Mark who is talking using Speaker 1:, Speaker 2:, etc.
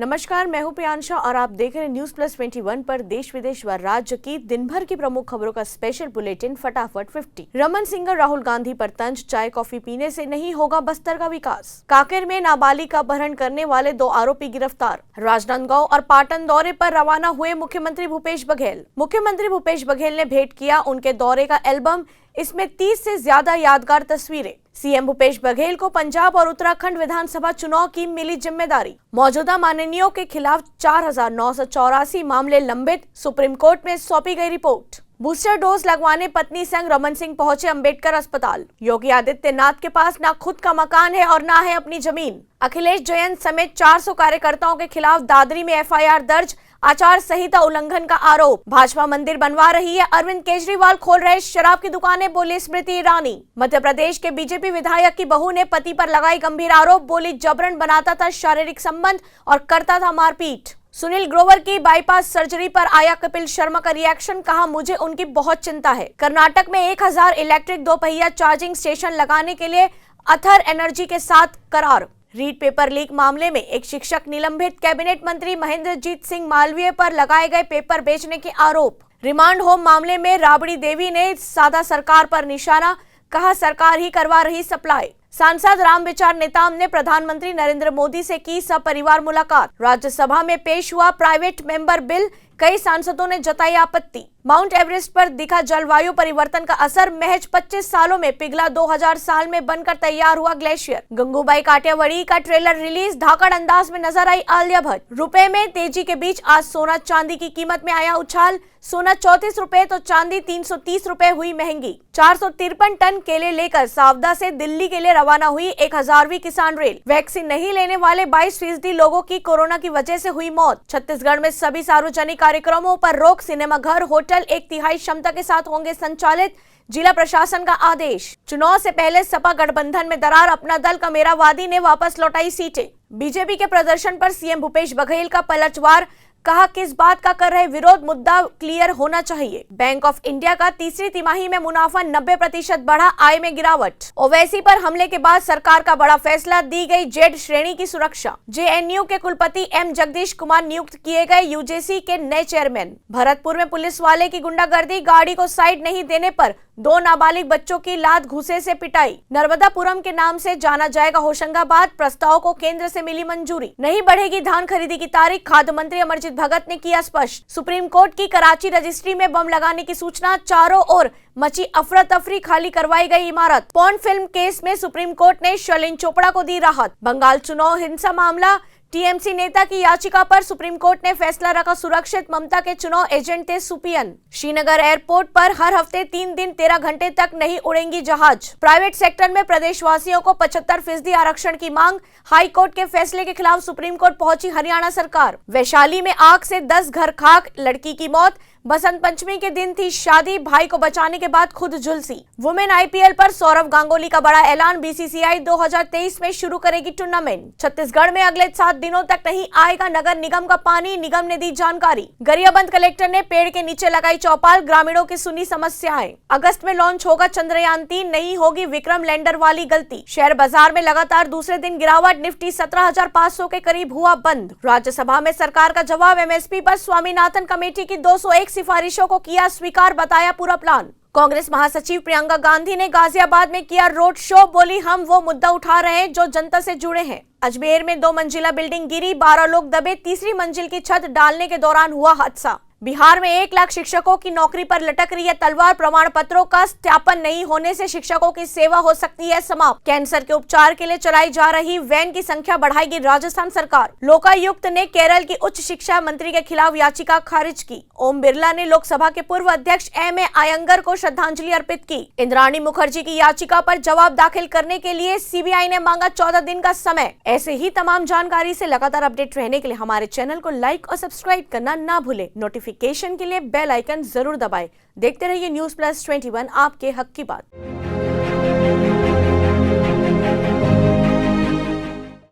Speaker 1: नमस्कार, मैं हूं प्रियांशा और आप देख रहे हैं न्यूज प्लस 21 पर देश विदेश व राज्य की दिन भर की प्रमुख खबरों का स्पेशल बुलेटिन फटाफट 50। रमन सिंह और राहुल गांधी पर तंज, चाय कॉफी पीने से नहीं होगा बस्तर का विकास। कांकेर में नाबालिग का अपहरण करने वाले 2 आरोपी गिरफ्तार। राजनांदगांव और पाटन दौरे पर रवाना हुए मुख्यमंत्री भूपेश बघेल। मुख्यमंत्री भूपेश बघेल ने भेंट किया उनके दौरे का एल्बम, इसमें 30 से ज्यादा यादगार तस्वीरें। सीएम भूपेश बघेल को पंजाब और उत्तराखंड विधानसभा चुनाव की मिली जिम्मेदारी। मौजूदा माननीयों के खिलाफ 4984 मामले लंबित, सुप्रीम कोर्ट में सौंपी गई रिपोर्ट। बूस्टर डोज लगवाने पत्नी संग रमन सिंह पहुंचे अंबेडकर अस्पताल। योगी आदित्यनाथ के पास ना खुद का मकान है और ना है अपनी जमीन। अखिलेश जयंत समेत 400 कार्यकर्ताओं के खिलाफ दादरी में एफआईआर दर्ज, आचार संहिता उल्लंघन का आरोप। भाजपा मंदिर बनवा रही है, अरविंद केजरीवाल खोल रहे शराब की दुकानें, बोली स्मृति ईरानी। मध्य प्रदेश के बीजेपी विधायक की बहू ने पति पर लगाई गंभीर आरोप, बोली जबरन बनाता था शारीरिक संबंध और करता था मारपीट। सुनील ग्रोवर की बाईपास सर्जरी पर आया कपिल शर्मा का रिएक्शन, कहा मुझे उनकी बहुत चिंता है। कर्नाटक में 1000 इलेक्ट्रिक 2 पहिया चार्जिंग स्टेशन लगाने के लिए अथर एनर्जी के साथ करार। रीट पेपर लीक मामले में एक शिक्षक निलंबित, कैबिनेट मंत्री महेंद्रजीत सिंह मालवीय पर लगाए गए पेपर बेचने के आरोप। रिमांड होम मामले में राबड़ी देवी ने साधा सरकार पर निशाना, कहा सरकार ही करवा रही सप्लाई। सांसद रामविचार नेताम ने प्रधानमंत्री नरेंद्र मोदी से की सपरिवार मुलाकात। राज्यसभा में पेश हुआ प्राइवेट मेंबर बिल, कई सांसदों ने जताई आपत्ति। माउंट एवरेस्ट पर दिखा जलवायु परिवर्तन का असर, महज 25 सालों में पिघला 2000 साल में बनकर तैयार हुआ ग्लेशियर। गंगूबाई काठियावाड़ी का ट्रेलर रिलीज, धाकड़ अंदाज में नजर आई आलिया भट्ट। रुपए में तेजी के बीच आज सोना चांदी की कीमत में आया उछाल, सोना 34 रुपए तो चांदी 330 रुपए हुई महंगी। 453 टन केले लेकर सावदा से दिल्ली के लिए रवाना हुई 1000वीं किसान रेल। वैक्सीन नहीं लेने वाले 22% लोगों की कोरोना की वजह से हुई मौत। छत्तीसगढ़ में सभी सार्वजनिक कार्यक्रमों पर रोक, सिनेमा घर, होटल 1/3 क्षमता के साथ होंगे संचालित, जिला प्रशासन का आदेश। चुनाव से पहले सपा गठबंधन में दरार, अपना दल का मेरावादी ने वापस लौटाई सीटें। बीजेपी के प्रदर्शन पर सीएम भूपेश बघेल का पलटवार, कहा किस बात का कर रहे विरोध, मुद्दा क्लियर होना चाहिए। बैंक ऑफ इंडिया का तीसरी तिमाही में मुनाफा 90% बढ़ा, आय में गिरावट। ओवैसी पर हमले के बाद सरकार का बड़ा फैसला, दी गई जेड श्रेणी की सुरक्षा। जेएनयू के कुलपति एम जगदीश कुमार नियुक्त किए गए यूजीसी के नए चेयरमैन। भरतपुर में पुलिस वाले की गुंडागर्दी, गाड़ी को साइड नहीं देने पर 2 नाबालिग बच्चों की लात घुसे से पिटाई। नर्मदापुरम के नाम से जाना जाएगा होशंगाबाद, प्रस्ताव को केंद्र से मिली मंजूरी। नहीं बढ़ेगी धान खरीदी की तारीख, खाद्य मंत्री अमरजीत भगत ने किया स्पष्ट। सुप्रीम कोर्ट की कराची रजिस्ट्री में बम लगाने की सूचना, चारों ओर मची अफरा तफरी, खाली करवाई गई इमारत। पॉर्न फिल्म केस में सुप्रीम कोर्ट ने शर्लिन चोपड़ा को दी राहत। बंगाल चुनाव हिंसा मामला, टीएमसी नेता की याचिका पर सुप्रीम कोर्ट ने फैसला रखा सुरक्षित, ममता के चुनाव एजेंट थे सुपियन। श्रीनगर एयरपोर्ट पर हर हफ्ते 3 दिन 13 घंटे तक नहीं उड़ेंगी जहाज। प्राइवेट सेक्टर में प्रदेशवासियों को 75% आरक्षण की मांग, हाई कोर्ट के फैसले के खिलाफ सुप्रीम कोर्ट पहुंची हरियाणा सरकार। वैशाली में आग से 10 घर खाक, लड़की की मौत। बसंत पंचमी के दिन थी शादी, भाई को बचाने के बाद खुद झुलसी। वुमेन आईपीएल पर सौरव गांगुली का बड़ा ऐलान, बीसीसीआई 2023 में शुरू करेगी टूर्नामेंट। छत्तीसगढ़ में अगले 7 दिनों तक नहीं आएगा नगर निगम का पानी, निगम ने दी जानकारी। गरियाबंद कलेक्टर ने पेड़ के नीचे लगाई चौपाल, ग्रामीणों की सुनी समस्याएं। अगस्त में लॉन्च होगा चंद्रयान 3, नहीं होगी विक्रम लैंडर वाली गलती। शेयर बाजार में लगातार दूसरे दिन गिरावट, निफ्टी 17,500 के करीब हुआ बंद। राज्यसभा में सरकार का जवाब, एमएसपी पर स्वामीनाथन कमेटी की 201 सिफारिशों को किया स्वीकार, बताया पूरा प्लान। कांग्रेस महासचिव प्रियंका गांधी ने गाजियाबाद में किया रोड शो, बोली हम वो मुद्दा उठा रहे हैं जो जनता से जुड़े हैं। अजमेर में 2 मंजिला बिल्डिंग गिरी, 12 लोग दबे, तीसरी मंजिल की छत डालने के दौरान हुआ हादसा। बिहार में 1 लाख शिक्षकों की नौकरी पर लटक रही है तलवार, प्रमाण पत्रों का सत्यापन नहीं होने से शिक्षकों की सेवा हो सकती है समाप्त। कैंसर के उपचार के लिए चलाई जा रही वैन की संख्या बढ़ाएगी राजस्थान सरकार। लोकायुक्त ने केरल की उच्च शिक्षा मंत्री के खिलाफ याचिका खारिज की। ओम बिरला ने लोकसभा के पूर्व अध्यक्ष एम.ए. अयंगर को श्रद्धांजलि अर्पित की। इंद्राणी मुखर्जी की याचिका पर जवाब दाखिल करने के लिए सीबीआई ने मांगा 14 दिन का समय। ऐसे ही तमाम जानकारी से लगातार अपडेट रहने के लिए हमारे चैनल को लाइक और सब्सक्राइब करना ना भूले। नोटिफिकेशन के लिए बेल आइकन जरूर दबाएं। देखते रहिए न्यूज प्लस 21, आपके हक की बात।